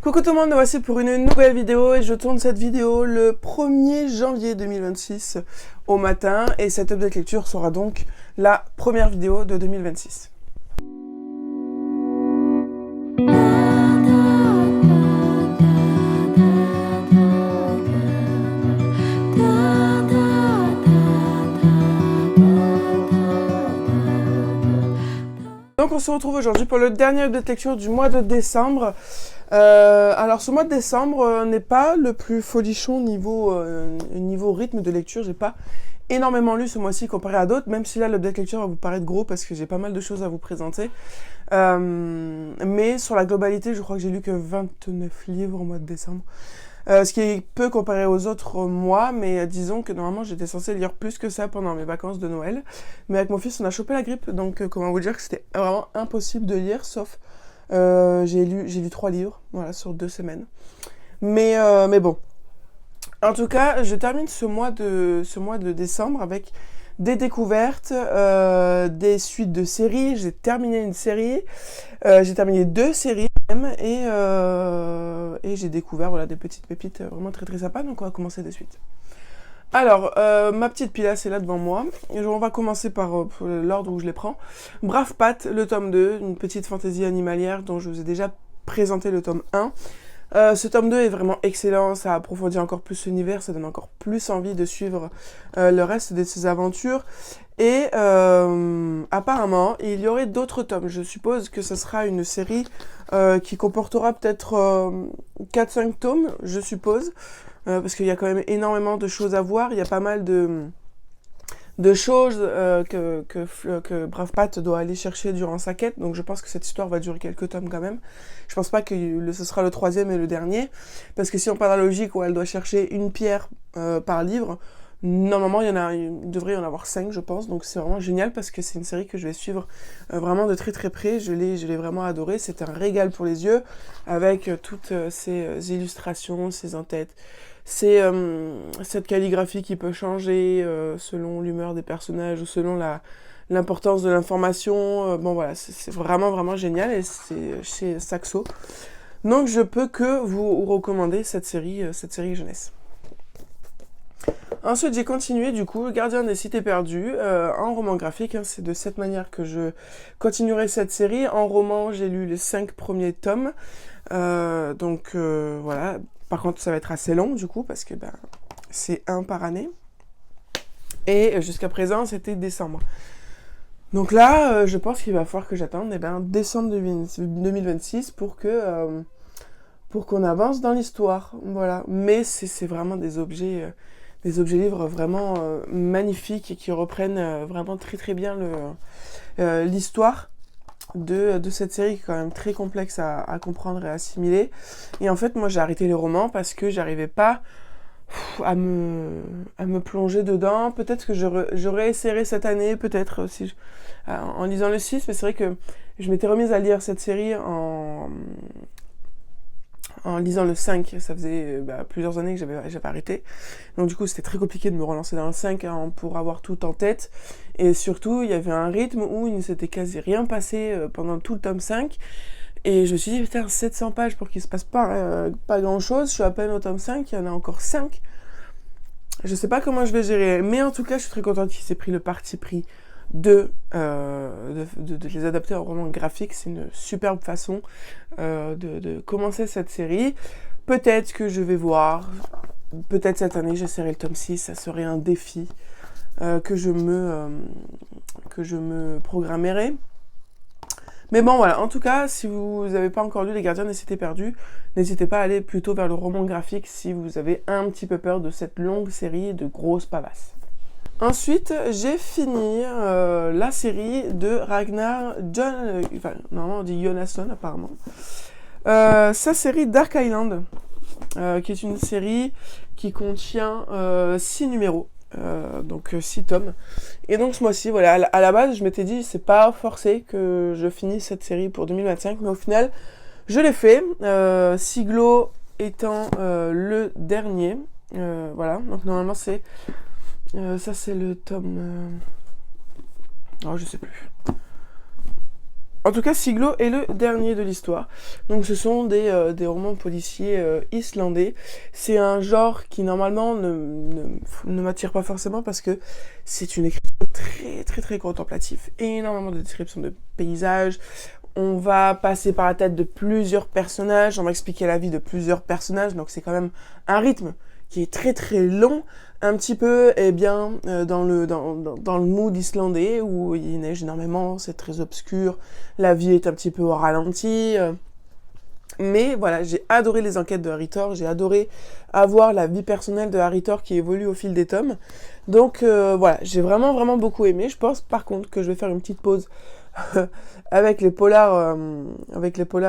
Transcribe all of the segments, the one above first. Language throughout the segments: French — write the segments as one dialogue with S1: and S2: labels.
S1: Coucou tout le monde, voici pour une nouvelle vidéo et je tourne cette vidéo le 1er janvier 2026 au matin et cette update lecture sera donc la première vidéo de 2026. Donc on se retrouve aujourd'hui pour le dernier update lecture du mois de décembre. Alors ce mois de décembre n'est pas le plus folichon niveau rythme de lecture. J'ai pas énormément lu ce mois-ci comparé à d'autres, même si là l'update lecture va vous paraître gros parce que j'ai pas mal de choses à vous présenter. Mais sur la globalité, je crois que j'ai lu que 29 livres au mois de décembre. Ce qui est peu comparé aux autres mois, mais disons que normalement j'étais censée lire plus que ça pendant mes vacances de Noël. Mais avec mon fils, on a chopé la grippe, donc comment vous dire que c'était vraiment impossible de lire, sauf j'ai lu 3 livres, voilà, sur 2 semaines. Mais bon. En tout cas, je termine ce mois de décembre avec des découvertes, des suites de séries. J'ai terminé une série, j'ai terminé 2 séries même, et j'ai découvert voilà, des petites pépites vraiment très très sympas, donc on va commencer de suite. Alors, ma petite pilasse est là devant moi, et on va commencer par l'ordre où je les prends. Brave Pat, le tome 2, une petite fantaisie animalière dont je vous ai déjà présenté le tome 1. Ce tome 2 est vraiment excellent, ça approfondit encore plus l'univers, ça donne encore plus envie de suivre le reste de ses aventures. Et apparemment, il y aurait d'autres tomes. Je suppose que ce sera une série qui comportera peut-être 4-5 tomes, je suppose. Parce qu'il y a quand même énormément de choses à voir. Il y a pas mal de choses que Brave Pat doit aller chercher durant sa quête. Donc je pense que cette histoire va durer quelques tomes quand même. Je pense pas que ce sera le 3e et le dernier. Parce que si on part dans la logique où elle doit chercher une pierre par livre, normalement il devrait y en avoir 5 je pense. Donc c'est vraiment génial parce que c'est une série que je vais suivre vraiment de très très près. Je l'ai vraiment adorée. C'est un régal pour les yeux avec toutes ces illustrations, ces en-têtes. C'est cette calligraphie qui peut changer selon l'humeur des personnages ou selon l'importance de l'information. Bon voilà, c'est vraiment vraiment génial et c'est chez Saxo. Donc je peux que vous recommander cette série jeunesse. Ensuite j'ai continué du coup Le Gardien des Cités Perdues en roman graphique. C'est de cette manière que je continuerai cette série. En roman j'ai lu les 5 premiers tomes. Donc voilà. Par contre, ça va être assez long, du coup, parce que c'est 1 par année. Et jusqu'à présent, c'était décembre. Donc là, je pense qu'il va falloir que j'attende décembre 2026 pour qu'on avance dans l'histoire. Voilà. Mais c'est vraiment des objets livres vraiment magnifiques et qui reprennent vraiment très très bien l'histoire de cette série qui est quand même très complexe à comprendre et à assimiler. Et en fait, moi, j'ai arrêté les romans parce que j'arrivais pas à me plonger dedans. Peut-être que j'aurais essayé cette année, peut-être si en lisant le 6, mais c'est vrai que je m'étais remise à lire cette série en lisant le 5, ça faisait plusieurs années que j'avais arrêté. Donc du coup, c'était très compliqué de me relancer dans le 5 pour avoir tout en tête. Et surtout, il y avait un rythme où il ne s'était quasi rien passé pendant tout le tome 5. Et je me suis dit, putain, 700 pages pour qu'il se passe pas grand-chose. Je suis à peine au tome 5, il y en a encore 5. Je sais pas comment je vais gérer. Mais en tout cas, je suis très contente qu'il s'est pris le parti pris de les adapter en roman graphique. C'est une superbe façon de commencer cette série. Peut-être que je vais voir, peut-être cette année j'essaierai le tome 6, ça serait un défi que je me programmerai. Mais bon voilà, en tout cas, si vous n'avez pas encore lu Les Gardiens des Cités Perdues, n'hésitez pas à aller plutôt vers le roman graphique si vous avez un petit peu peur de cette longue série de grosses pavasses. Ensuite, j'ai fini la série de Ragnar normalement on dit Jonasson apparemment. Sa série Dark Island, qui est une série qui contient 6 numéros, donc 6 tomes. Et donc ce mois-ci, voilà, à la base, je m'étais dit, c'est pas forcé que je finisse cette série pour 2025, mais au final, je l'ai fait, Siglo étant le dernier. Voilà, donc normalement c'est... ça c'est le tome... Oh, je sais plus. En tout cas, Siglo est le dernier de l'histoire. Donc ce sont des romans policiers islandais. C'est un genre qui normalement ne m'attire pas forcément parce que c'est une écriture très très très contemplative. Énormément de descriptions de paysages. On va passer par la tête de plusieurs personnages. On va expliquer la vie de plusieurs personnages. Donc c'est quand même un rythme qui est très très long. Un petit peu, dans le mood islandais où il neige énormément, c'est très obscur, la vie est un petit peu au ralenti. Mais voilà, j'ai adoré les enquêtes de Harry Thor, j'ai adoré avoir la vie personnelle de Harry Thor qui évolue au fil des tomes. Donc voilà, j'ai vraiment vraiment beaucoup aimé. Je pense par contre que je vais faire une petite pause avec les polars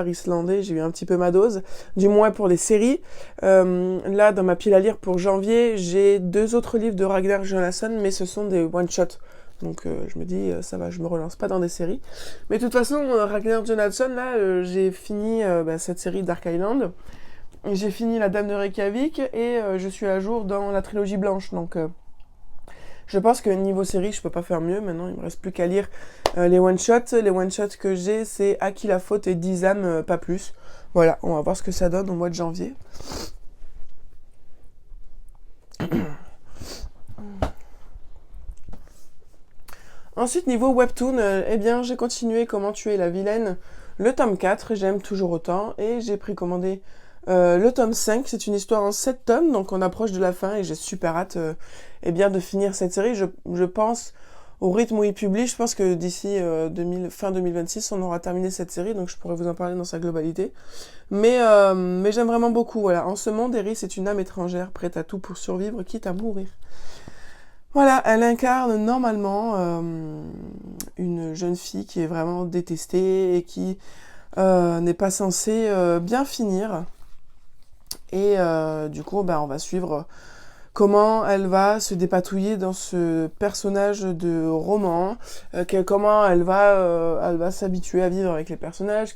S1: islandais. J'ai eu un petit peu ma dose, du moins pour les séries. Là, dans ma pile à lire pour janvier, j'ai 2 autres livres de Ragnar Jonasson, mais ce sont des one-shots. Donc je me dis, ça va, je me relance pas dans des séries. Mais de toute façon, Ragnar Jonasson, là, j'ai fini cette série Dark Island. J'ai fini La Dame de Reykjavik et je suis à jour dans la trilogie blanche. Donc je pense que niveau série, je peux pas faire mieux. Maintenant, il me reste plus qu'à lire les one-shots. Les one-shots que j'ai, c'est À qui la faute et 10 âmes, pas plus. Voilà, on va voir ce que ça donne au mois de janvier. Ensuite, niveau webtoon, j'ai continué Comment tuer la vilaine, le tome 4, j'aime toujours autant, et j'ai précommandé le tome 5, c'est une histoire en 7 tomes, donc on approche de la fin, et j'ai super hâte de finir cette série. Je pense, au rythme où il publie, je pense que d'ici fin 2026, on aura terminé cette série, donc je pourrais vous en parler dans sa globalité. Mais j'aime vraiment beaucoup, voilà. En ce monde, Eris est une âme étrangère, prête à tout pour survivre, quitte à mourir. Voilà, elle incarne normalement une jeune fille qui est vraiment détestée et qui n'est pas censée bien finir. Et du coup, on va suivre comment elle va se dépatouiller dans ce personnage de roman, comment elle va s'habituer à vivre avec les personnages,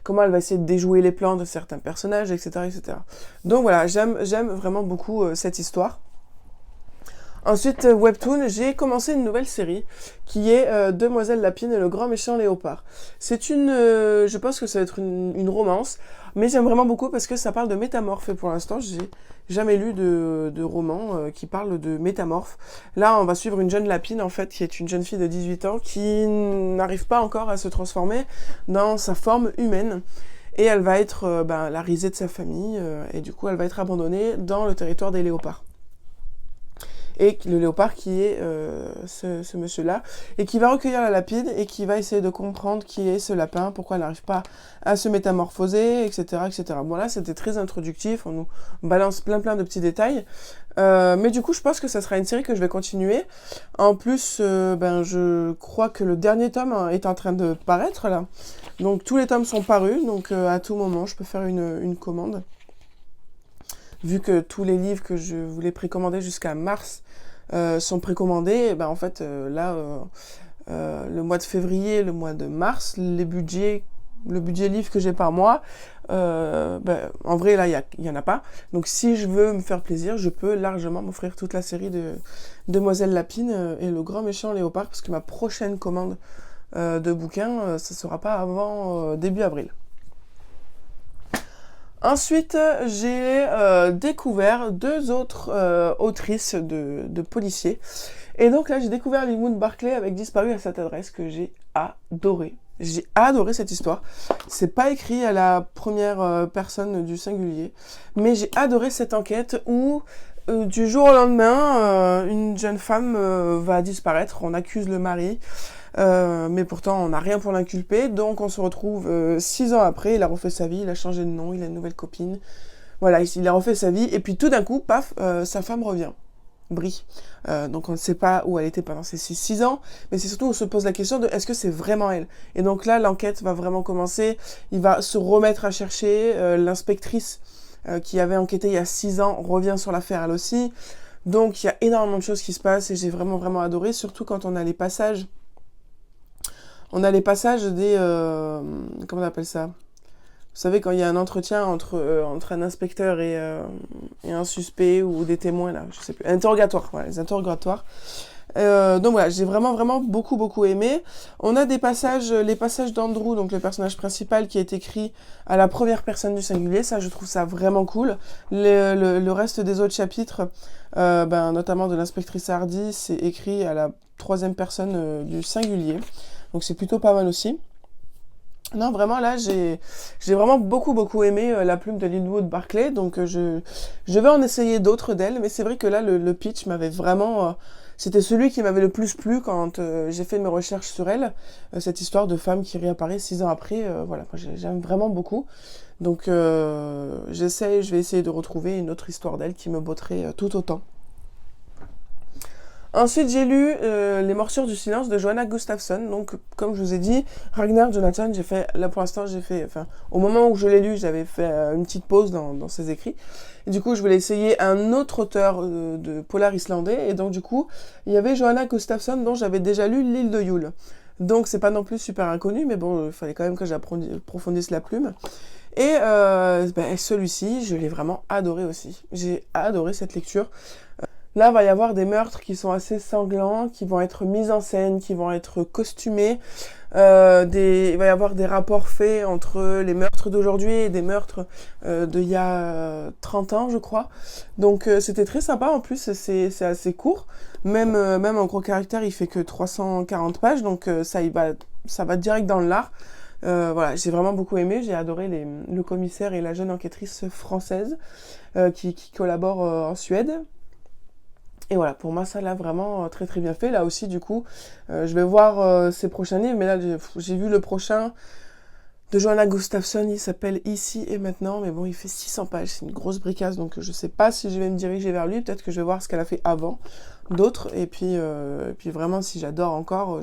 S1: comment elle va essayer de déjouer les plans de certains personnages, etc. etc. Donc voilà, j'aime vraiment beaucoup cette histoire. Ensuite, Webtoon, j'ai commencé une nouvelle série qui est Demoiselle Lapine et le grand méchant léopard. C'est je pense que ça va être une romance, mais j'aime vraiment beaucoup parce que ça parle de métamorphes. Et pour l'instant, j'ai jamais lu de roman qui parle de métamorphes. Là, on va suivre une jeune lapine, en fait, qui est une jeune fille de 18 ans qui n'arrive pas encore à se transformer dans sa forme humaine. Et elle va être la risée de sa famille, et du coup, elle va être abandonnée dans le territoire des léopards. Et le léopard qui est ce monsieur-là, et qui va recueillir la lapine, et qui va essayer de comprendre qui est ce lapin, pourquoi elle n'arrive pas à se métamorphoser, etc. etc. Bon là, c'était très introductif, on nous balance plein de petits détails, mais du coup, je pense que ça sera une série que je vais continuer. En plus, je crois que le dernier tome est en train de paraître, là. Donc tous les tomes sont parus, donc à tout moment, je peux faire une commande. Vu que tous les livres que je voulais précommander jusqu'à mars sont précommandés, le mois de février, le mois de mars, le budget livre que j'ai par mois, en vrai, là, il y en a pas. Donc, si je veux me faire plaisir, je peux largement m'offrir toute la série de Demoiselle Lapine et le grand méchant léopard, parce que ma prochaine commande de bouquins, ça sera pas avant début avril. Ensuite, j'ai découvert 2 autres autrices de policiers. Et donc là, j'ai découvert Limoun Barclay avec Disparu à cette adresse que j'ai adoré. J'ai adoré cette histoire. C'est pas écrit à la première personne du singulier, mais j'ai adoré cette enquête où du jour au lendemain, une jeune femme va disparaître. On accuse le mari. Mais pourtant on n'a rien pour l'inculper, donc on se retrouve 6 ans après, il a refait sa vie, il a changé de nom, il a une nouvelle copine, voilà, il a refait sa vie, et puis tout d'un coup, paf, sa femme revient, Brie. Donc on ne sait pas où elle était pendant ces 6 ans, mais c'est surtout on se pose la question de est-ce que c'est vraiment elle. Et donc là, l'enquête va vraiment commencer, il va se remettre à chercher, l'inspectrice qui avait enquêté il y a 6 ans revient sur l'affaire elle aussi, donc il y a énormément de choses qui se passent, et j'ai vraiment vraiment adoré, surtout quand on a les passages. On a les passages des... comment on appelle ça ? Vous savez, quand il y a un entretien entre un inspecteur et un suspect ou des témoins, là, je sais plus. Interrogatoire, voilà, les interrogatoires. Donc voilà, j'ai vraiment beaucoup aimé. On a des passages, les passages d'Andrew, donc le personnage principal, qui est écrit à la première personne du singulier. Ça, je trouve ça vraiment cool. Le reste des autres chapitres, notamment de l'inspectrice Hardy, c'est écrit à la troisième personne du singulier. Donc c'est plutôt pas mal aussi. Non, vraiment, là, j'ai vraiment beaucoup aimé la plume de Linwood Barclay, donc je vais en essayer d'autres d'elle, mais c'est vrai que là, le pitch m'avait vraiment... c'était celui qui m'avait le plus plu quand j'ai fait mes recherches sur elle, cette histoire de femme qui réapparaît 6 ans après, voilà, moi j'aime vraiment beaucoup. Donc je vais essayer de retrouver une autre histoire d'elle qui me botterait tout autant. Ensuite, j'ai lu Les Morsures du silence de Johanna Gustafsson. Donc, comme je vous ai dit, Ragnar Jonathan, là pour l'instant, au moment où je l'ai lu, j'avais fait une petite pause dans ses écrits. Et du coup, je voulais essayer un autre auteur de polar islandais. Et donc, du coup, il y avait Johanna Gustafsson, dont j'avais déjà lu L'île de Yule. Donc, c'est pas non plus super inconnu, mais bon, il fallait quand même que j'approfondisse la plume. Et celui-ci, je l'ai vraiment adoré aussi. J'ai adoré cette lecture. Là, il va y avoir des meurtres qui sont assez sanglants, qui vont être mis en scène, qui vont être costumés. Il va y avoir des rapports faits entre les meurtres d'aujourd'hui et des meurtres d'il y a 30 ans, je crois. Donc, c'était très sympa. En plus, c'est assez court. Même en gros caractère, il fait que 340 pages. Donc, ça va direct dans le lard. Voilà, j'ai vraiment beaucoup aimé. J'ai adoré le commissaire et la jeune enquêtrice française qui collaborent en Suède. Et voilà, pour moi, ça l'a vraiment très bien fait. Là aussi, du coup, je vais voir ses prochains livres. Mais là, j'ai vu le prochain de Johanna Gustafsson. Il s'appelle Ici et Maintenant. Mais bon, il fait 600 pages. C'est une grosse bricasse. Donc, je sais pas si je vais me diriger vers lui. Peut-être que je vais voir ce qu'elle a fait avant d'autres. Et puis vraiment, si j'adore encore,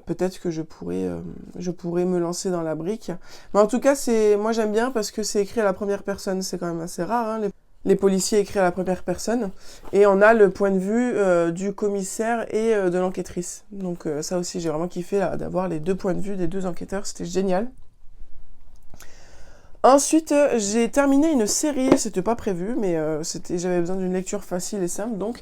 S1: peut-être que je pourrais me lancer dans la brique. Mais en tout cas, moi, j'aime bien parce que c'est écrit à la première personne. C'est quand même assez rare, hein, les policiers écrits à la première personne, et on a le point de vue du commissaire et de l'enquêtrice. Donc ça aussi, j'ai vraiment kiffé là, d'avoir les deux points de vue des deux enquêteurs, c'était génial. Ensuite, j'ai terminé une série, c'était pas prévu, mais j'avais besoin d'une lecture facile et simple, donc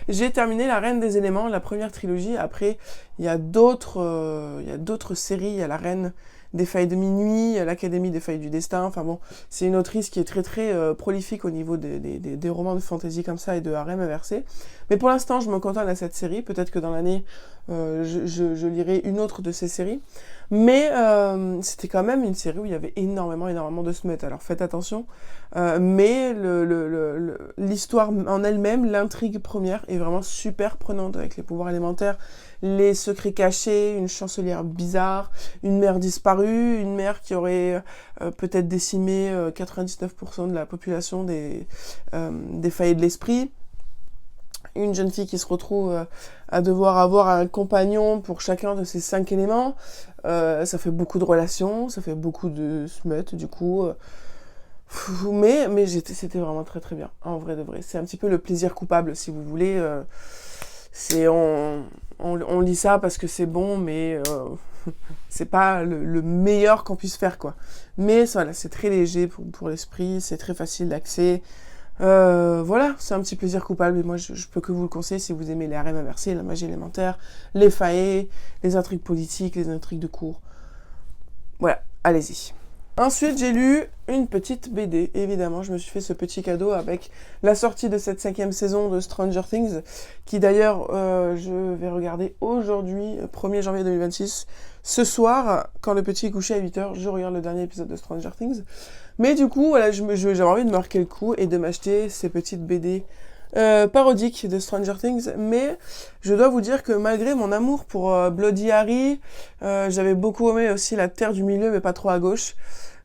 S1: j'ai terminé La Reine des éléments, la première trilogie. Après, il y a d'autres séries, il y a La Reine des failles de minuit, l'Académie des failles du destin. Enfin bon, c'est une autrice qui est très prolifique au niveau des romans de fantasy comme ça et de harem inversé. Mais pour l'instant, je me contente à cette série. Peut-être que dans l'année, je lirai une autre de ces séries. Mais c'était quand même une série où il y avait énormément de smut. Alors faites attention. Mais l'histoire en elle-même, l'intrigue première est vraiment super prenante avec les pouvoirs élémentaires, les secrets cachés, une chancelière bizarre, une mère disparue, une mère qui aurait peut-être décimé 99% de la population des faillis de l'esprit, une jeune fille qui se retrouve à devoir avoir un compagnon pour chacun de ces 5 éléments. Ça fait beaucoup de relations, ça fait beaucoup de smut du coup. Mais c'était vraiment très bien, en vrai de vrai. C'est un petit peu le plaisir coupable, si vous voulez. On lit ça parce que c'est bon, mais c'est pas le meilleur qu'on puisse faire, quoi. Mais voilà, c'est très léger pour l'esprit, c'est très facile d'accès. Voilà, c'est un petit plaisir coupable, et moi je peux que vous le conseiller si vous aimez les harems inversés, la magie élémentaire, les faillés, les intrigues politiques, les intrigues de cour. Voilà, allez-y. Ensuite, j'ai lu une petite BD, évidemment. Je me suis fait ce petit cadeau avec la sortie de cette 5e saison de Stranger Things, qui d'ailleurs, je vais regarder aujourd'hui, 1er janvier 2026. Ce soir, quand le petit est couché à 8h, je regarde le dernier épisode de Stranger Things. Mais du coup, voilà, j'avais envie de marquer le coup et de m'acheter ces petites BD parodique de Stranger Things, mais je dois vous dire que malgré mon amour pour Bloody Harry, j'avais beaucoup aimé aussi La Terre du Milieu, mais pas trop à gauche.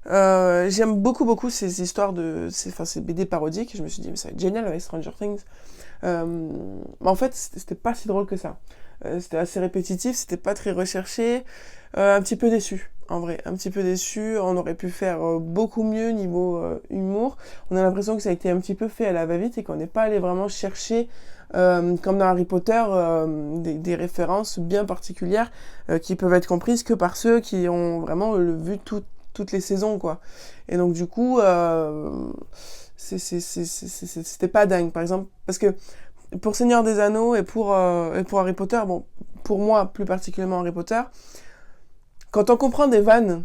S1: J'aime beaucoup ces histoires ces BD parodiques. Je me suis dit, mais ça va être génial avec Stranger Things. Mais en fait, c'était pas si drôle que ça. C'était assez répétitif, c'était pas très recherché. Un petit peu déçu, en vrai. Un petit peu déçu. On aurait pu faire beaucoup mieux niveau humour. On a l'impression que ça a été un petit peu fait à la va-vite et qu'on n'est pas allé vraiment chercher, comme dans Harry Potter, des références bien particulières qui peuvent être comprises que par ceux qui ont vraiment vu toutes les saisons, quoi. Et donc, du coup, c'était pas dingue, par exemple, parce que pour Seigneur des Anneaux et pour Harry Potter, bon, pour moi, plus particulièrement Harry Potter, quand on comprend des vannes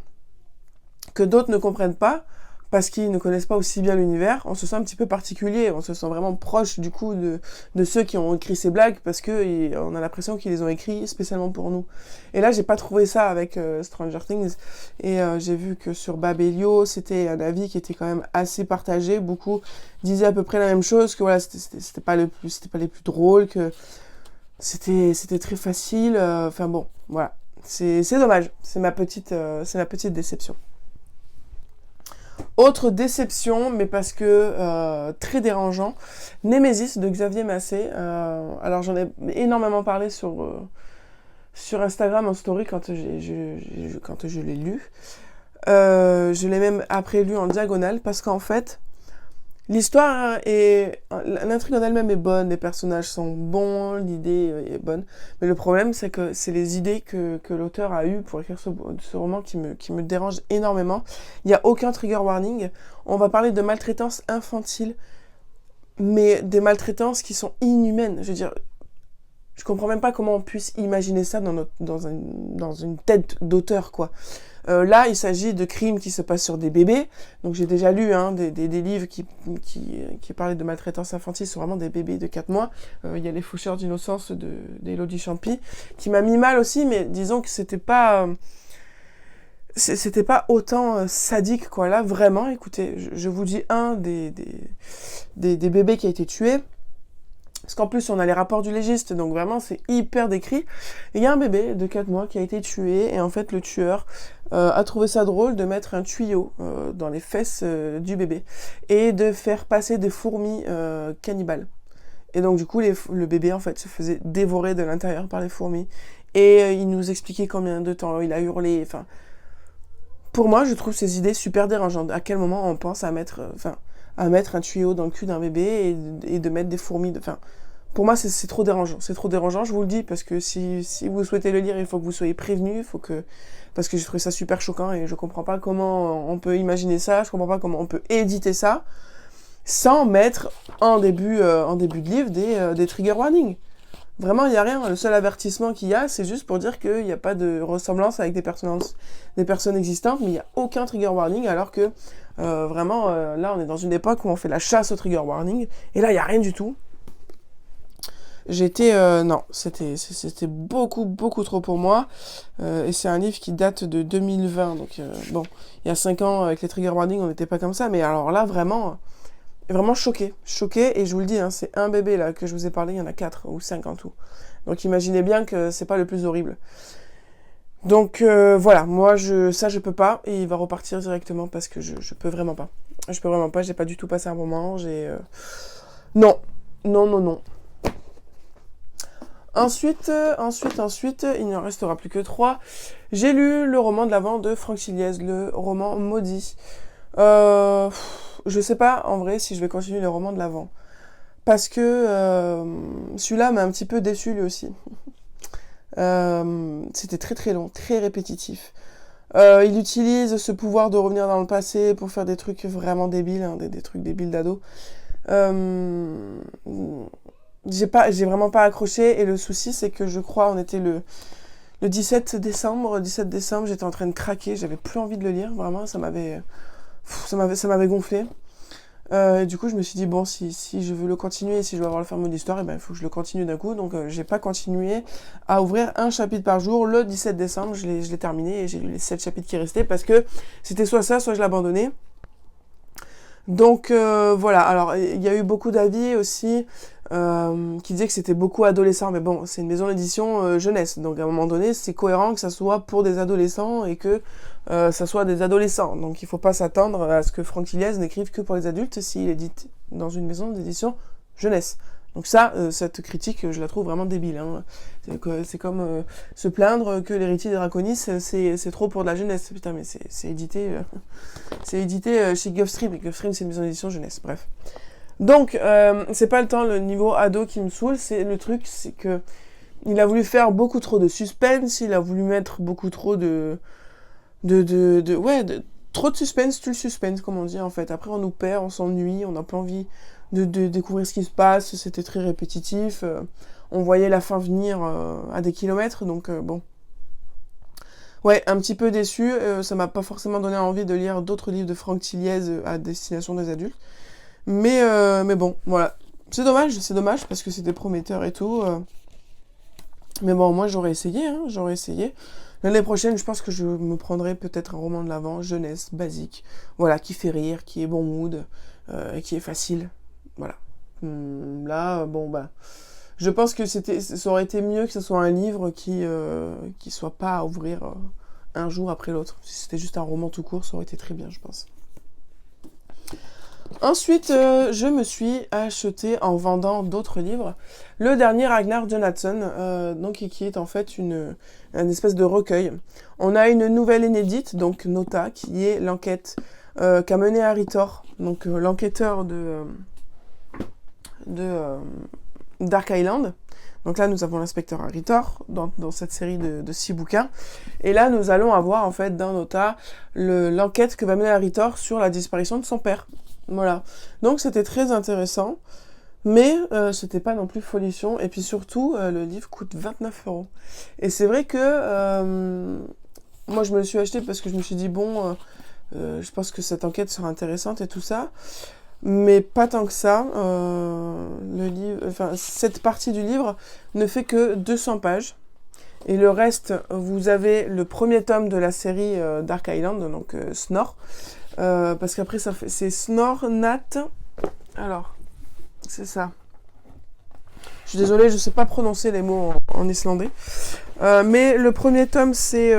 S1: que d'autres ne comprennent pas, parce qu'ils ne connaissent pas aussi bien l'univers, on se sent un petit peu particulier, on se sent vraiment proche du coup de ceux qui ont écrit ces blagues, parce que on a l'impression qu'ils les ont écrits spécialement pour nous. Et là, j'ai pas trouvé ça avec Stranger Things, et j'ai vu que sur Babelio, c'était un avis qui était quand même assez partagé, beaucoup disaient à peu près la même chose, que voilà, c'était pas les plus drôles, que c'était très facile, enfin bon, voilà. C'est dommage, c'est ma petite déception. Autre déception, mais parce que très dérangeant, Némésis de Xavier Massé. Alors j'en ai énormément parlé sur Instagram en story quand je l'ai lu. Je l'ai même après lu en diagonale parce qu'en fait, l'histoire l'intrigue en elle-même est bonne, les personnages sont bons, l'idée est bonne, mais le problème c'est que c'est les idées que l'auteur a eues pour écrire ce roman qui me dérange énormément. Il n'y a aucun trigger warning, on va parler de maltraitance infantile, mais des maltraitances qui sont inhumaines, je veux dire, je comprends même pas comment on puisse imaginer ça dans une tête d'auteur, quoi. Là, il s'agit de crimes qui se passent sur des bébés. Donc j'ai déjà lu des livres qui parlaient de maltraitance infantile sur vraiment des bébés de 4 mois. Il y a Les Faucheurs d'innocence d'Élodie Champy, qui m'a mis mal aussi, mais disons que c'était pas autant sadique, quoi. Là, vraiment, écoutez, je vous dis des bébés qui a été tué. Parce qu'en plus, on a les rapports du légiste, donc vraiment, c'est hyper décrit. Et il y a un bébé de 4 mois qui a été tué, et en fait, le tueur a trouvé ça drôle de mettre un tuyau dans les fesses du bébé, et de faire passer des fourmis cannibales. Et donc, du coup, le bébé, en fait, se faisait dévorer de l'intérieur par les fourmis. Et il nous expliquait combien de temps il a hurlé, enfin... Pour moi, je trouve ces idées super dérangeantes. À quel moment on pense à mettre un tuyau dans le cul d'un bébé et de mettre des fourmis... Enfin, pour moi, c'est trop dérangeant. C'est trop dérangeant, je vous le dis, parce que si vous souhaitez le lire, il faut que vous soyez prévenus, parce que j'ai trouvé ça super choquant et je comprends pas comment on peut imaginer ça, je comprends pas comment on peut éditer ça sans mettre en début de livre des trigger warnings. Vraiment, il n'y a rien. Le seul avertissement qu'il y a, c'est juste pour dire qu'il n'y a pas de ressemblance avec des personnes existantes, mais il n'y a aucun trigger warning, alors que vraiment, là, on est dans une époque où on fait la chasse au trigger warning, et là, il n'y a rien du tout. Non, c'était beaucoup, beaucoup trop pour moi, et c'est un livre qui date de 2020, donc bon, il y a 5 ans, avec les trigger warnings, on n'était pas comme ça, mais alors là, vraiment choqué, et je vous le dis, hein, c'est un bébé là que je vous ai parlé, il y en a 4 ou 5 en tout. Donc imaginez bien que c'est pas le plus horrible. Donc voilà, moi je peux pas, et il va repartir directement parce que je peux vraiment pas. Je peux vraiment pas, j'ai pas du tout passé un moment, Non. Ensuite, il ne restera plus que 3. J'ai lu le roman de l'Avent de Franck Chiliez, le roman Maudit. Je sais pas, en vrai, si je vais continuer le roman de l'Avent. Parce que celui-là m'a un petit peu déçu, lui aussi. C'était très très long, très répétitif. Il utilise ce pouvoir de revenir dans le passé pour faire des trucs vraiment débiles, hein, des trucs débiles d'ado. J'ai vraiment pas accroché, et le souci, c'est que je crois, on était le 17 décembre, j'étais en train de craquer, j'avais plus envie de le lire, vraiment, ça m'avait gonflé. Et du coup, je me suis dit, bon, si je veux le continuer, si je veux avoir le fameux d'histoire, il faut que je le continue d'un coup. Donc, j'ai pas continué à ouvrir un chapitre par jour. Le 17 décembre, je l'ai terminé, et j'ai lu les 7 chapitres qui restaient, parce que c'était soit ça, soit je l'abandonnais. Donc voilà, alors il y a eu beaucoup d'avis aussi qui disaient que c'était beaucoup adolescent, mais bon, c'est une maison d'édition jeunesse, donc à un moment donné, c'est cohérent que ça soit pour des adolescents et que ça soit des adolescents. Donc il faut pas s'attendre à ce que Franck Chiliez n'écrive que pour les adultes s'il édite dans une maison d'édition jeunesse. Donc ça, cette critique, je la trouve vraiment débile, hein. C'est comme se plaindre que l'héritier des Draconis, c'est trop pour de la jeunesse. Putain, mais c'est édité chez Gulfstream, et Gulfstream, c'est une maison d'édition jeunesse, bref. Donc, c'est pas le niveau ado qui me saoule, le truc, c'est que il a voulu faire beaucoup trop de suspense, il a voulu mettre beaucoup trop trop de suspense, tue le suspense, comme on dit, en fait. Après, on nous perd, on s'ennuie, on n'a pas envie de découvrir ce qui se passe, c'était très répétitif, on voyait la fin venir à des kilomètres, donc bon. Ouais, un petit peu déçu, ça m'a pas forcément donné envie de lire d'autres livres de Franck Tilliez à destination des adultes. Mais bon, voilà. C'est dommage parce que c'était prometteur et tout. Mais bon, moi j'aurais essayé, hein, j'aurais essayé. L'année prochaine, je pense que je me prendrai peut-être un roman de l'avant, jeunesse, basique, voilà, qui fait rire, qui est bon mood, qui est facile, voilà. Là, bon, bah, je pense que ça aurait été mieux que ce soit un livre qui soit pas à ouvrir un jour après l'autre. Si c'était juste un roman tout court, ça aurait été très bien, je pense. Ensuite, je me suis acheté en vendant d'autres livres le dernier Ragnar Jonasson, donc qui est en fait une espèce de recueil. On a une nouvelle inédite, donc Nota, qui est l'enquête qu'a menée Harry Thor, donc l'enquêteur de Dark Island. Donc là, nous avons l'inspecteur Harry Thor dans cette série de 6 bouquins. Et là, nous allons avoir en fait dans Nota l'enquête que va mener Harry Thor sur la disparition de son père. Voilà. Donc c'était très intéressant, mais c'était pas non plus folichon. Et puis surtout, le livre coûte 29 €. Et c'est vrai que moi je me le suis acheté parce que je me suis dit bon, je pense que cette enquête sera intéressante et tout ça, mais pas tant que ça. Le livre, enfin cette partie du livre ne fait que 200 pages. Et le reste, vous avez le premier tome de la série Dark Island, donc Snor. Parce qu'après, c'est Snor, Nat. Alors, c'est ça. Je suis désolée, je ne sais pas prononcer les mots en islandais. Mais le premier tome, c'est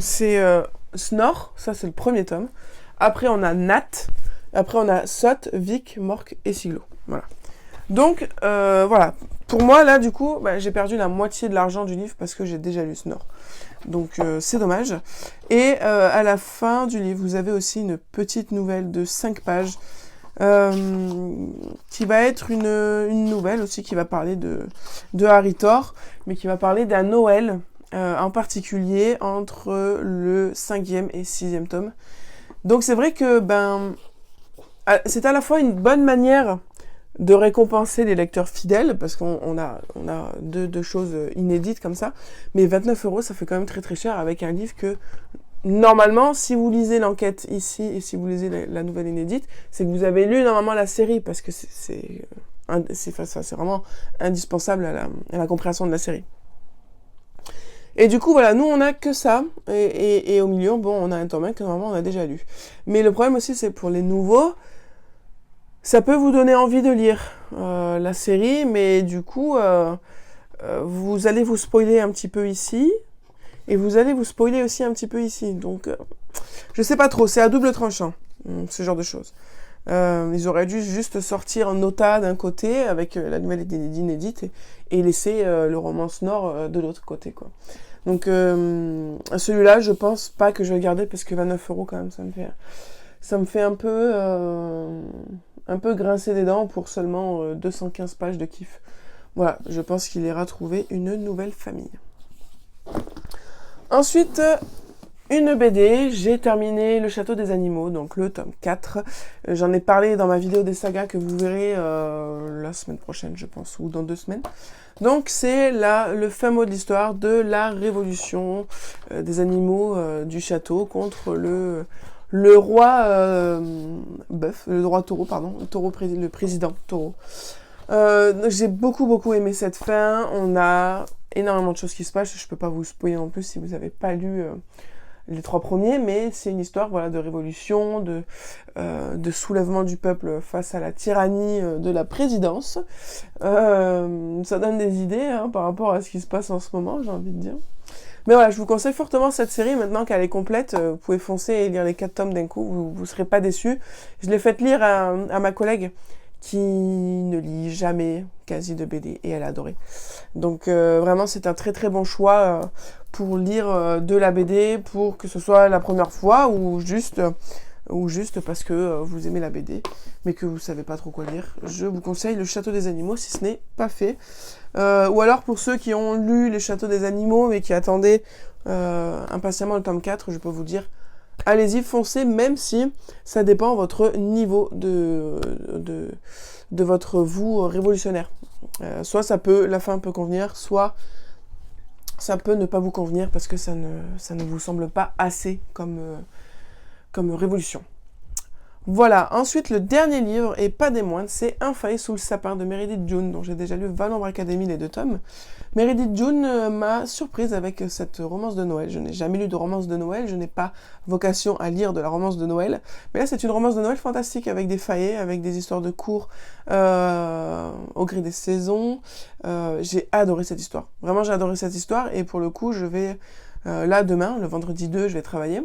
S1: Snor. Ça, c'est le premier tome. Après, on a Nat. Après, on a Sot, Vic, Mork et Siglo. Voilà. Donc, voilà. Pour moi, là, du coup, j'ai perdu la moitié de l'argent du livre parce que j'ai déjà lu Snor. Donc, c'est dommage. Et à la fin du livre, vous avez aussi une petite nouvelle de 5 pages qui va être une nouvelle aussi qui va parler de Harry Thor, mais qui va parler d'un Noël en particulier entre le 5e et 6e tome. Donc, c'est vrai que c'est à la fois une bonne manière de récompenser les lecteurs fidèles, parce qu'on a deux choses inédites comme ça, mais 29 €, ça fait quand même très très cher avec un livre que, normalement, si vous lisez l'enquête ici, et si vous lisez la nouvelle inédite, c'est que vous avez lu normalement la série, parce que c'est vraiment indispensable à la compréhension de la série. Et du coup, voilà, nous, on a que ça, et au milieu, bon, on a un tome 1 que normalement, on a déjà lu. Mais le problème aussi, c'est pour les nouveaux, ça peut vous donner envie de lire la série, mais du coup, vous allez vous spoiler un petit peu ici, et vous allez vous spoiler aussi un petit peu ici. Donc, je sais pas trop, c'est à double tranchant, ce genre de choses. Ils auraient dû juste sortir un Nota d'un côté, avec la nouvelle inédite, et laisser le roman Snor de l'autre côté, quoi. Donc, celui-là, je pense pas que je vais le garder, parce que 29 € quand même, ça me fait un peu grincer des dents pour seulement 215 pages de kiff. Voilà, je pense qu'il ira trouver une nouvelle famille. Ensuite, une BD, j'ai terminé Le Château des Animaux, donc le tome 4. J'en ai parlé dans ma vidéo des sagas que vous verrez la semaine prochaine, je pense, ou dans 2 semaines. Donc c'est le fin mot de l'histoire de la révolution des animaux du château contre le roi bœuf, le roi taureau, pardon, le président taureau. J'ai beaucoup aimé cette fin. On a énormément de choses qui se passent. Je peux pas vous spoiler en plus si vous n'avez pas lu les 3 premiers, mais c'est une histoire, voilà, de révolution, de soulèvement du peuple face à la tyrannie de la présidence. Ça donne des idées par rapport à ce qui se passe en ce moment, j'ai envie de dire. Mais voilà, je vous conseille fortement cette série, maintenant qu'elle est complète. Vous pouvez foncer et lire les 4 tomes d'un coup, vous serez pas déçus. Je l'ai fait lire à ma collègue qui ne lit jamais quasi de BD, et elle a adoré. Donc vraiment, c'est un très très bon choix pour lire de la BD, pour que ce soit la première fois, ou juste parce que vous aimez la BD, mais que vous savez pas trop quoi lire. Je vous conseille Le Château des Animaux, si ce n'est pas fait. Ou alors pour ceux qui ont lu Les Châteaux des Animaux, mais qui attendaient impatiemment le tome 4, je peux vous dire, allez-y, foncez, même si ça dépend de votre niveau de votre vous révolutionnaire. Soit la fin peut convenir, soit ça peut ne pas vous convenir parce que ça ne vous semble pas assez comme révolution. Voilà, ensuite le dernier livre, et pas des moindres, c'est Un faille sous le sapin de Meredith June, dont j'ai déjà lu Valenbre Academy, les 2 tomes. Meredith June m'a surprise avec cette romance de Noël. Je n'ai jamais lu de romance de Noël, je n'ai pas vocation à lire de la romance de Noël. Mais là, c'est une romance de Noël fantastique, avec des faillets, avec des histoires de cours au gré des saisons. J'ai adoré cette histoire. Vraiment, j'ai adoré cette histoire, et pour le coup, je vais, là, demain, le vendredi 2, je vais travailler.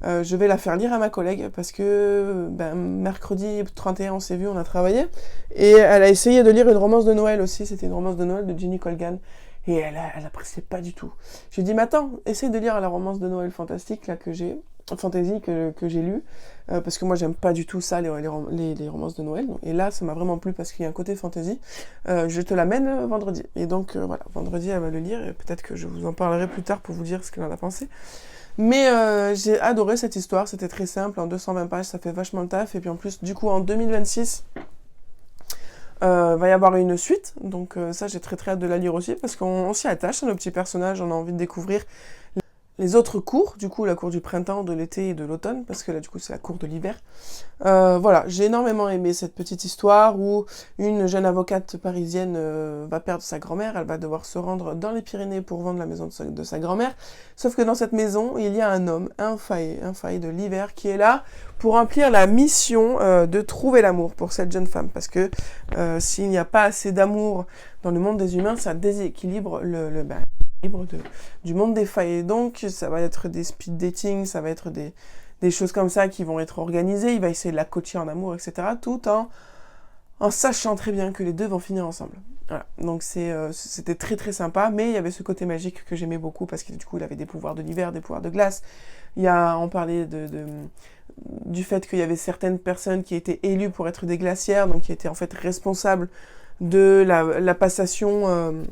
S1: Je vais la faire lire à ma collègue parce que mercredi 31 on s'est vu, on a travaillé et elle a essayé de lire une romance de Noël aussi, c'était une romance de Noël de Jenny Colgan et elle appréciait pas du tout. J'ai dit mais attends, essaye de lire la romance de Noël fantastique là fantasy que j'ai lu parce que moi j'aime pas du tout ça les romances de Noël et là ça m'a vraiment plu parce qu'il y a un côté fantasy. Je te l'amène vendredi et donc voilà, vendredi elle va le lire et peut-être que je vous en parlerai plus tard pour vous dire ce qu'elle en a pensé. Mais j'ai adoré cette histoire, c'était très simple, en 220 pages, ça fait vachement le taf. Et puis en plus, du coup, en 2026, va y avoir une suite. Donc ça, j'ai très très hâte de la lire aussi, parce qu'on s'y attache à nos petits personnages, on a envie de découvrir les autres cours, du coup la cour du printemps, de l'été et de l'automne, parce que là du coup c'est la cour de l'hiver. Voilà, j'ai énormément aimé cette petite histoire où une jeune avocate parisienne va perdre sa grand-mère, elle va devoir se rendre dans les Pyrénées pour vendre la maison de sa grand-mère, sauf que dans cette maison, il y a un homme, un faillet de l'hiver, qui est là pour remplir la mission de trouver l'amour pour cette jeune femme, parce que s'il n'y a pas assez d'amour dans le monde des humains, ça déséquilibre du monde des failles. Donc ça va être des speed dating, ça va être des choses comme ça qui vont être organisées, il va essayer de la coacher en amour, etc. Tout en sachant très bien que les deux vont finir ensemble. Voilà. Donc c'était très très sympa, mais il y avait ce côté magique que j'aimais beaucoup parce que du coup il avait des pouvoirs de l'hiver, des pouvoirs de glace. On parlait du fait qu'il y avait certaines personnes qui étaient élues pour être des glacières, donc qui étaient en fait responsables de la passation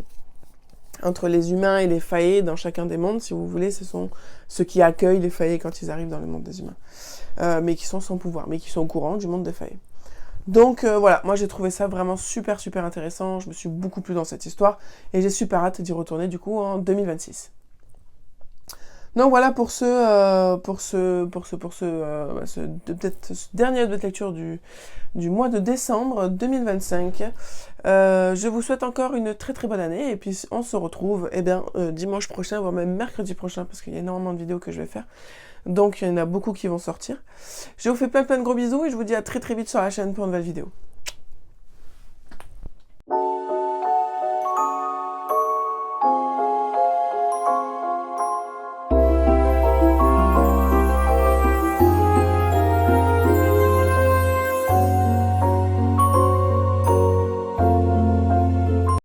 S1: entre les humains et les faillés dans chacun des mondes, si vous voulez, ce sont ceux qui accueillent les faillés quand ils arrivent dans le monde des humains, mais qui sont sans pouvoir, mais qui sont au courant du monde des faillés. Donc voilà, moi j'ai trouvé ça vraiment super super intéressant, je me suis beaucoup plu dans cette histoire, et j'ai super hâte d'y retourner du coup en 2026. Donc voilà pour ce dernier de lecture du mois de décembre 2025. Je vous souhaite encore une très très bonne année et puis on se retrouve dimanche prochain, voire même mercredi prochain parce qu'il y a énormément de vidéos que je vais faire. Donc il y en a beaucoup qui vont sortir. Je vous fais plein de gros bisous et je vous dis à très très vite sur la chaîne pour une nouvelle vidéo.